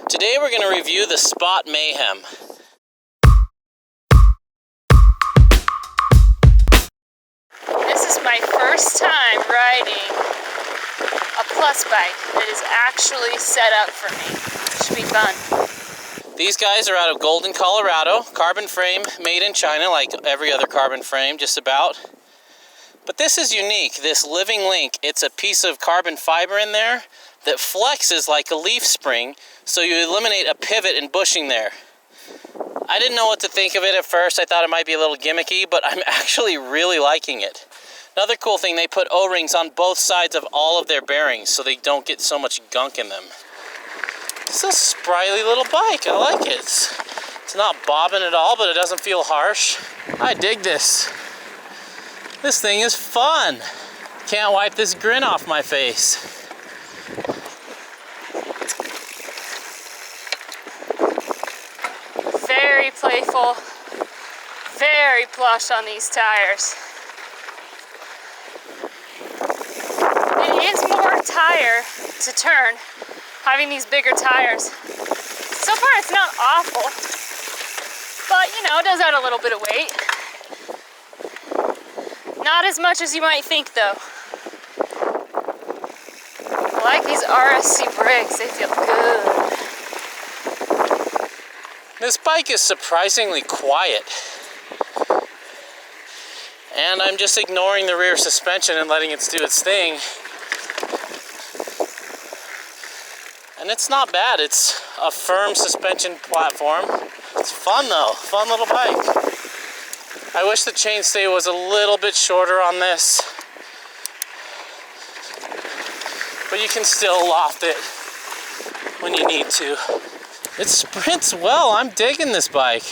Today we're going to review the Spot Mayhem. This is my first time riding a plus bike that is actually set up for me. It should be fun. These guys are out of Golden, Colorado. Carbon frame, made in China, like every other carbon frame, just about. But this is unique, this Living Link. It's a piece of carbon fiber in there that flexes like a leaf spring, so you eliminate a pivot and bushing there. I didn't know what to think of it at first. I thought it might be a little gimmicky, but I'm actually really liking it. Another cool thing, they put O-rings on both sides of all of their bearings so they don't get so much gunk in them. It's a sprightly little bike. I like it. It's not bobbing at all, but it doesn't feel harsh. I dig this. This thing is fun. Can't wipe this grin off my face. Very playful, very plush on these tires. It is more tire to turn, having these bigger tires. So far it's not awful, but you know, it does add a little bit of weight. Not as much as you might think though. I like these RSC brakes, they feel good. This bike is surprisingly quiet. And I'm just ignoring the rear suspension and letting it do its thing. And it's not bad. It's a firm suspension platform. It's fun though, fun little bike. I wish the chainstay was a little bit shorter on this, but you can still loft it when you need to. It sprints well. I'm digging this bike.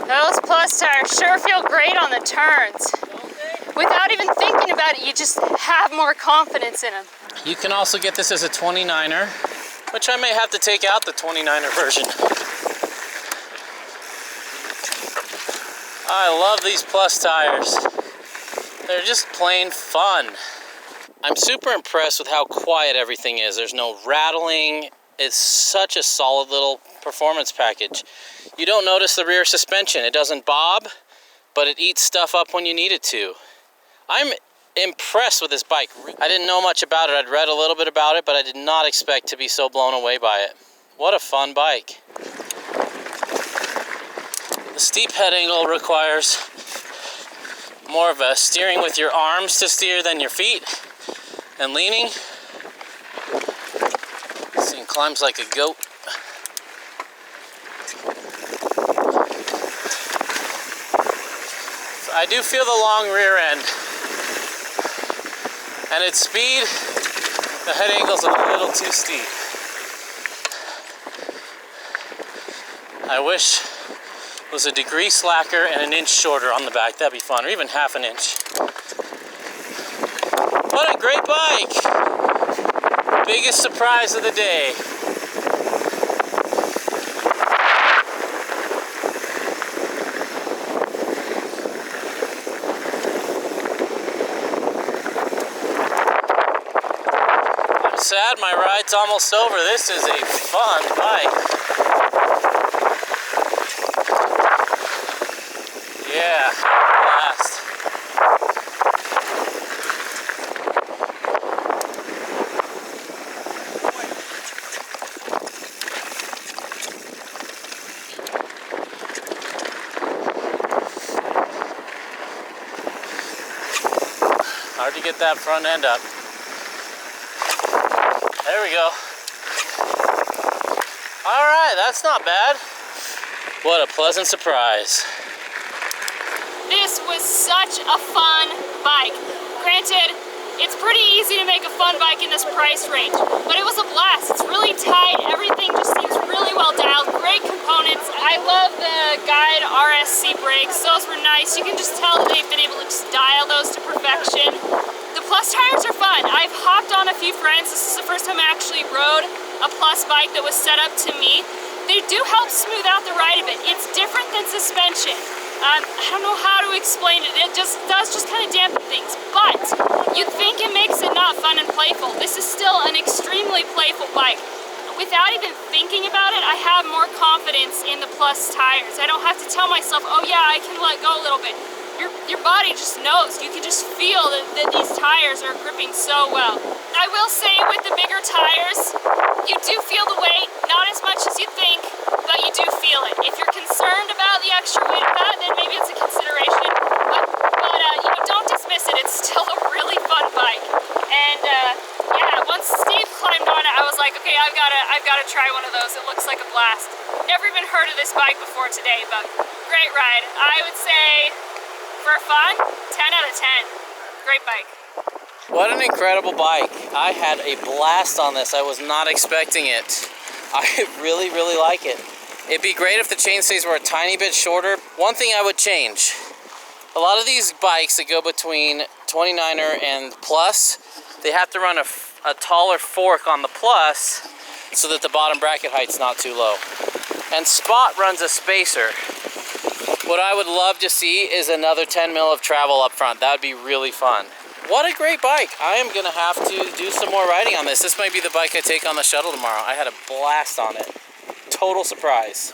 Those plus tires sure feel great on the turns. Without even thinking about it, you just have more confidence in them. You can also get this as a 29er, which I may have to take out the 29er version. I love these plus tires. They're just plain fun. I'm super impressed with how quiet everything is. There's no rattling. It's such a solid little performance package. You don't notice the rear suspension. It doesn't bob, but it eats stuff up when you need it to. I'm impressed with this bike. I didn't know much about it. I'd read a little bit about it, but I did not expect to be so blown away by it. What a fun bike. The steep head angle requires more of a steering with your arms to steer than your feet, and leaning. This thing climbs like a goat. So I do feel the long rear end. And at speed, the head angle's a little too steep. I wish it was a degree slacker and an inch shorter on the back. That'd be fun, or even half an inch. What a great bike! Biggest surprise of the day. Sad my ride's almost over. This is a fun bike. Yeah, blast. Hard to get that front end up. There we go. All right, that's not bad. What a pleasant surprise. This was such a fun bike. Granted, it's pretty easy to make a fun bike in this price range, but it was a blast. It's really tight. Everything just seems really well dialed. Great components. I love the guide RSC brakes. Those were nice. You can just tell that they've been able to just dial those to perfection. The plus tires are fun. I've hopped on a few friends. This is the first time I actually rode a plus bike that was set up to me. They do help smooth out the ride a bit. It's different than suspension. I don't know how to explain it. It does kind of dampen things. But you'd think it makes it not fun and playful. This is still an extremely playful bike. Without even thinking about it, I have more confidence in the Plus tires. I don't have to tell myself, oh yeah, I can let go a little bit. Your body just knows. You can just feel that these tires are gripping so well. I will say with the bigger tires, you do feel the weight, not as much as you think, but you do feel it. If you're concerned about the extra weight of that, then maybe it's a consideration. But you know, don't dismiss it. It's still a really fun bike. And yeah, once Steve climbed on it, I was like, okay, I've got to try one of those. It looks like a blast. Never even heard of this bike before today, but great ride. I would say, for fun, 10 out of 10. Great bike. What an incredible bike. I had a blast on this. I was not expecting it. I really, really like it. It'd be great if the chainstays were a tiny bit shorter. One thing I would change, a lot of these bikes that go between 29er and Plus, they have to run a taller fork on the Plus so that the bottom bracket height's not too low. And Spot runs a spacer. What I would love to see is another 10 mil of travel up front. That would be really fun. What a great bike. I am gonna have to do some more riding on this. This might be the bike I take on the shuttle tomorrow. I had a blast on it. Total surprise.